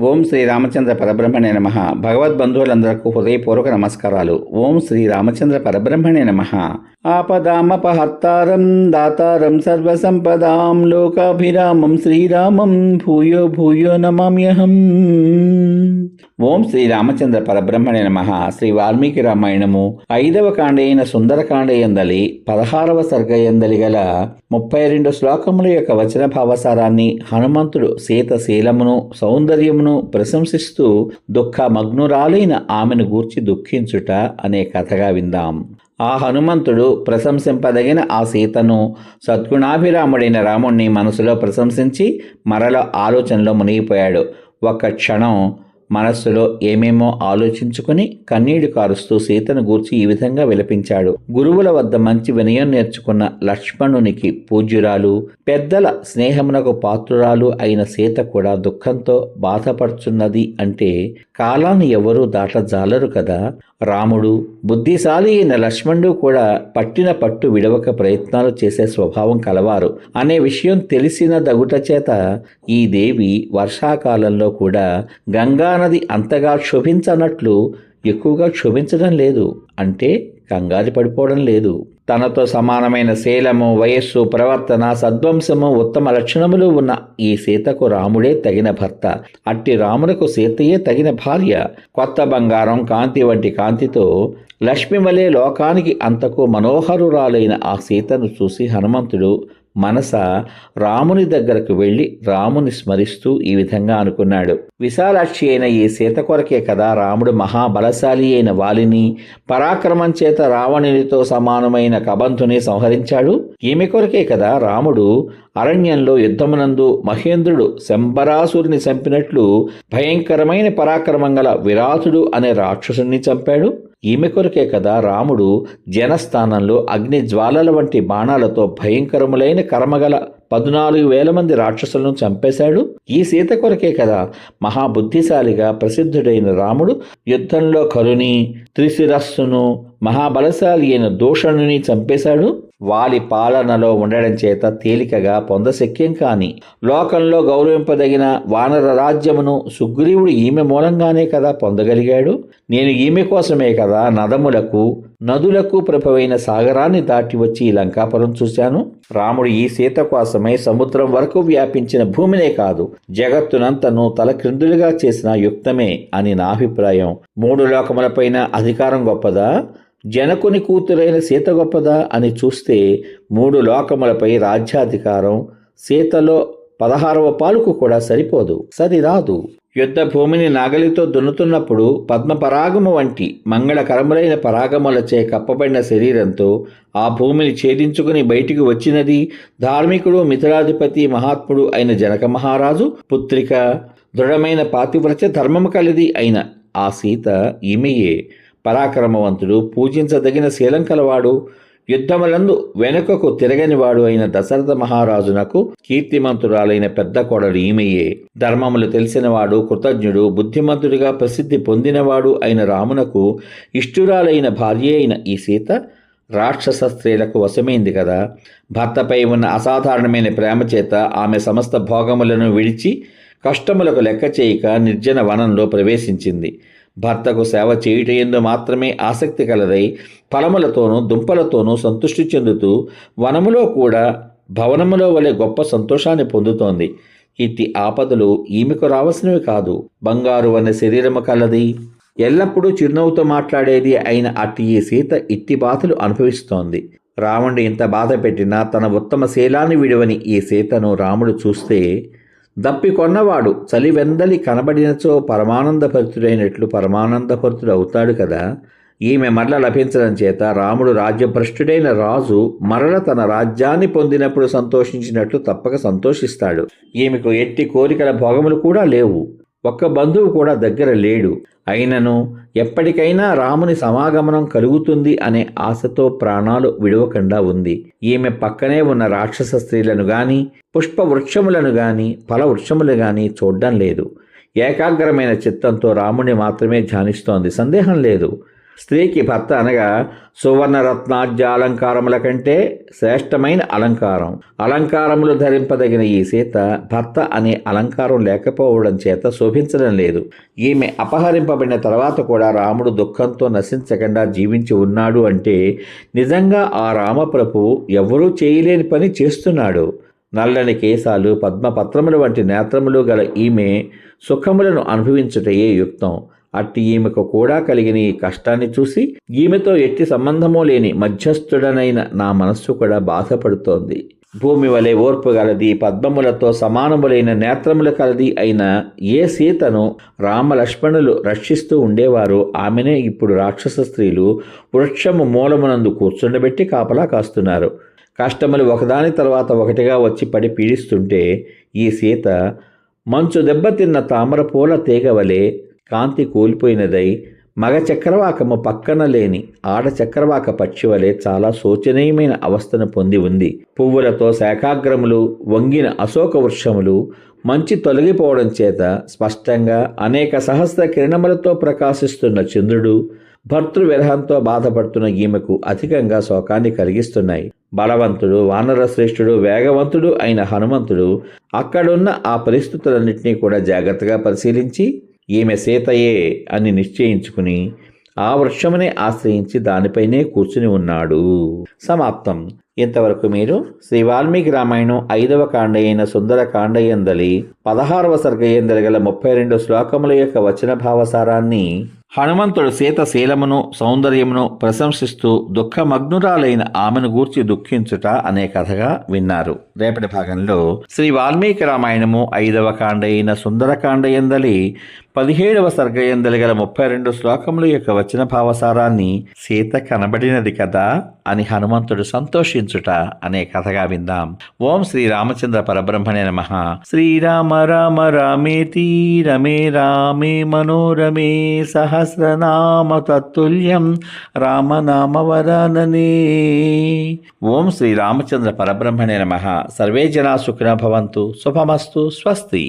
ఓం శ్రీ రామచంద్ర పరబ్రహ్మణే నమః. భగవద్బంధువులందరకు హృదయపూర్వక నమస్కారాలు. ఓం శ్రీ రామచంద్ర పరబ్రహ్మణే నమః. ఆపదామపహర్తారం దాతారం సర్వసంపదాం లోకాభిరామం శ్రీరామం భూయో భూయో నమామ్యహం. ఓం శ్రీ రామచంద్ర పరబ్రహ్మణే నమః. శ్రీ వాల్మీకి రామాయణము 5వ కాండైన సుందరకాండ యందలి 16వ సర్గయందలి గల 32 శ్లోకముల యొక్క వచన భావసారాన్ని హనుమంతుడు సీత శీలమును సౌందర్యమును ప్రశంసిస్తూ దుఃఖమగ్నురాలైన ఆమెను గూర్చి దుఃఖించుట అనే కథగా విందాం. ఆ హనుమంతుడు ప్రశంసింపదగిన ఆ సీతను సద్గుణాభిరాముడైన రాముణ్ణి మనసులో ప్రశంసించి మరల ఆలోచనలో మునిగిపోయాడు. ఒక్క క్షణం మనస్సులో ఏమేమో ఆలోచించుకుని కన్నీళ్లు కారుస్తూ సీతను గూర్చి ఈ విధంగా విలపించాడు. గురువుల వద్ద మంచి వినయం నేర్చుకున్న లక్ష్మణునికి పూజ్యురాలు, పెద్దల స్నేహమునకు పాత్రురాలు అయిన సీత కూడా దుఃఖంతో బాధపడుచున్నది అంటే కాలాన్ని ఎవరూ దాటజాలరు కదా. రాముడు, బుద్ధిశాలి అయిన లక్ష్మణుడు కూడా పట్టిన పట్టు విడవక ప్రయత్నాలు చేసే స్వభావం కలవారు అనే విషయం తెలిసిన దగుట చేత ఈ దేవి వర్షాకాలంలో కూడా గంగా నది అంతగా క్షోభించనట్లు ఎక్కువగా క్షోభించడం లేదు, అంటే కంగారు పడిపోవడం లేదు. తనతో సమానమైన శీలము, వయస్సు, ప్రవర్తన, సద్వంశము, ఉత్తమ లక్షణములు ఉన్న ఈ సీతకు రాముడే తగిన భర్త. అట్టి రామునకు సీతయే తగిన భార్య. కొత్త బంగారం కాంతి వంటి కాంతితో లక్ష్మి వలె లోకానికి అంతకు మనోహరురాలైన ఆ సీతను చూసి హనుమంతుడు మనస రాముని దగ్గరకు వెళ్ళి రాముని స్మరిస్తూ ఈ విధంగా అనుకున్నాడు. విశాలాక్షి అయిన ఈ సీత కొరకే కదా రాముడు మహాబలశాలి అయిన వాలిని, పరాక్రమం చేత రావణునితో సమానమైన కబంధుని సంహరించాడు. ఈమె కొరకే కదా రాముడు అరణ్యంలో యుద్ధమునందు మహేంద్రుడు శంబరాసురుని చంపినట్లు భయంకరమైన పరాక్రమం గల విరాటుడు అనే రాక్షసుని చంపాడు. ఈమె కొరకే కదా రాముడు జనస్థానంలో అగ్ని జ్వాలల వంటి బాణాలతో భయంకరములైన కర్మగల 14,000 మంది రాక్షసులను చంపేశాడు. ఈ సీత కొరకే కదా మహాబుద్ధిశాలిగా ప్రసిద్ధుడైన రాముడు యుద్ధంలో కరుని, త్రిశిరస్సును, మహాబలశాలి అయిన దూషణుని చంపేశాడు. వాలి పాలనలో ఉండడం చేత తేలికగా పొందశక్యం కాని లోకంలో గౌరవింపదగిన వానర రాజ్యమును సుగ్రీవుడు ఈమె మూలంగానే కదా పొందగలిగాడు. నేను ఈమె కోసమే కదా నదులకు ప్రభవైన సాగరాన్ని దాటి వచ్చి ఈ లంకాపురం చూశాను. రాముడు ఈ సీత కోసమై సముద్రం వరకు వ్యాపించిన భూమినే కాదు, జగత్తునంతను తలక్రిందులుగా చేసిన యుక్తమే అని నా అభిప్రాయం. 3 లోకములపైన అధికారం గొప్పదా, జనకుని కూతురైన సీత గొప్పదా అని చూస్తే 3 లోకములపై రాజ్యాధికారం సీతలో 16వ పాలుకు కూడా సరిరాదు. యుద్ధ భూమిని నాగలితో దున్నుతున్నప్పుడు పద్మపరాగము వంటి మంగళకరములైన పరాగములచే కప్పబడిన శరీరంతో ఆ భూమిని ఛేదించుకుని బయటికి వచ్చినది ధార్మికుడు, మిథిలాధిపతి, మహాత్ముడు అయిన జనక మహారాజు పుత్రిక, దృఢమైన పాతివ్రత్య ధర్మము కలిది అయిన ఆ సీత ఈమెయే. పరాక్రమవంతుడు, పూజించదగిన శీలం కలవాడు, యుద్ధములందు వెనుకకు తిరగనివాడు అయిన దశరథ మహారాజునకు కీర్తిమంతురాలైన పెద్ద కోడలు ఈమెయే. ధర్మములు తెలిసినవాడు, కృతజ్ఞుడు, బుద్ధిమంతుడిగా ప్రసిద్ధి పొందినవాడు అయిన రామునకు ఇష్టురాలైన భార్య అయిన ఈ సీత రాక్షస స్త్రీలకు వశమైంది కదా. భర్తపై ఉన్న అసాధారణమైన ప్రేమ చేత ఆమె సమస్త భోగములను విడిచి కష్టములకు లెక్క చేయక నిర్జన వనంలో ప్రవేశించింది. భర్తకు సేవ చేయుటయందు మాత్రమే ఆసక్తి కలదై ఫలములతోనూ దుంపలతోనూ సంతృష్టి చెందుతూ వనములో కూడా భవనములో వలె గొప్ప సంతోషాన్ని పొందుతోంది. ఇట్టి ఆపదలు ఈమెకు రావలసినవి కాదు. బంగారు అనే శరీరము కలది, ఎల్లప్పుడూ చిరునవ్వుతో మాట్లాడేది అయిన అట్టి ఈ సీత ఇట్టి బాధలు అనుభవిస్తోంది. రాముడిని ఇంత బాధ పెట్టినా తన ఉత్తమ శీలాన్ని విడువని ఈ సీతను రాముడు చూస్తే దప్పికొన్నవాడు చలివెందలి కనబడినచో పరమానందభరితుడైనట్లు పరమానందభరితుడు అవుతాడు కదా. ఈమె మరల లభించడం చేత రాముడు రాజ్యభ్రష్టుడైన రాజు మరల తన రాజ్యాన్ని పొందినప్పుడు సంతోషించినట్లు తప్పక సంతోషిస్తాడు. ఈమెకు ఎట్టి కోరికల భోగములు కూడా లేవు, ఒక్క బంధువు కూడా దగ్గర లేడు. అయినను ఎప్పటికైనా రాముని సమాగమనం కలుగుతుంది అనే ఆశతో ప్రాణాలు విడవకుండా ఉంది. ఈమె పక్కనే ఉన్న రాక్షస స్త్రీలను గాని, పుష్ప వృక్షములను గాని, ఫల వృక్షములు గాని చూడ్డం లేదు. ఏకాగ్రమైన చిత్తంతో రాముని మాత్రమే ధ్యానిస్తోంది. సందేహం లేదు, స్త్రీకి భర్త అనగా సువర్ణరత్నాద్య అలంకారముల కంటే శ్రేష్టమైన అలంకారం. అలంకారములు ధరింపదగిన ఈ సీత భర్త అనే అలంకారం లేకపోవడం చేత శోభించడం లేదు. ఈమె అపహరింపబడిన తర్వాత కూడా రాముడు దుఃఖంతో నశించకుండా జీవించి ఉన్నాడు అంటే నిజంగా ఆ రామప్రభు ఎవరూ చేయలేని పని చేస్తున్నాడు. నల్లని కేశాలు, పద్మపత్రములు వంటి నేత్రములు గల ఈమె సుఖములను అనుభవించుటయే యుక్తం. అట్టి ఈమెకు కూడా కలిగిన ఈ కష్టాన్ని చూసి ఈమెతో ఎట్టి సంబంధమూ లేని మధ్యస్థుడనైన నా మనస్సు కూడా బాధపడుతోంది. భూమి వలె ఓర్పు గలది, పద్మములతో సమానములైన నేత్రములు కలది అయిన ఏ సీతను రామలక్ష్మణులు రక్షిస్తూ ఉండేవారో ఆమెనే ఇప్పుడు రాక్షస స్త్రీలు వృక్షము మూలమునందు కూర్చుండబెట్టి కాపలా కాస్తున్నారు. కష్టములు ఒకదాని తర్వాత ఒకటిగా వచ్చి పడి పీడిస్తుంటే ఈ సీత మంచు దెబ్బతిన్న తామర పూల తీగవలే కాంతి కోల్పోయినదై మగ చక్రవాకము పక్కన లేని ఆడ చక్రవాక పక్షి వలె చాలా శోచనీయమైన అవస్థను పొంది ఉంది. పువ్వులతో శాఖాగ్రములు, వంగిన అశోక వృక్షములు మంచి తొలగిపోవడం చేత స్పష్టంగా అనేక సహస్ర కిరణములతో ప్రకాశిస్తున్న చంద్రుడు భర్తృ విరహంతో బాధపడుతున్న ఈమెకు అధికంగా శోకాన్ని కలిగిస్తున్నాయి. బలవంతుడు, వానర శ్రేష్ఠుడు, వేగవంతుడు అయిన హనుమంతుడు అక్కడున్న ఆ పరిస్థితులన్నింటినీ కూడా జాగ్రత్తగా పరిశీలించి ఈమె సీతయే అని నిశ్చయించుకుని ఆ వృక్షమునే ఆశ్రయించి దానిపైనే కూర్చుని ఉన్నాడు. సమాప్తం. ఇంతవరకు మీరు శ్రీ వాల్మీకి రామాయణం 5వ కాండ అయిన సుందరకాండ యందలి 16వ సర్గ యందలి గల 32 శ్లోకముల యొక్క వచన భావసారాన్ని హనుమంతుడు సీత శీలమును సౌందర్యమును ప్రశంసిస్తూ దుఃఖమగ్నురాలైన ఆమెను గూర్చి దుఃఖించుట అనే కథగా విన్నారు. రేపటి భాగంలో శ్రీ వాల్మీకి రామాయణము 5వ కాండ అయిన సుందరకాండ యందలి 17వ సర్గ యందలి గల 32 శ్లోకముల యొక్క వచన భావసారాన్ని సీత కనబడినది కదా అని హనుమంతుడు సంతోషించుట అనే కథగా విందాం. ఓం శ్రీ రామచంద్ర పరబ్రహ్మణే నమః. శ్రీరామ రామ రామేతి రమే రామే మనోరమే సహస్రనామ తత్తుల్యం రామనామ వరాననే. ఓం శ్రీ రామచంద్ర పరబ్రహ్మణే నమః. సర్వే జనా సుఖినో భవంతు. శుభమస్తు. స్వస్తి.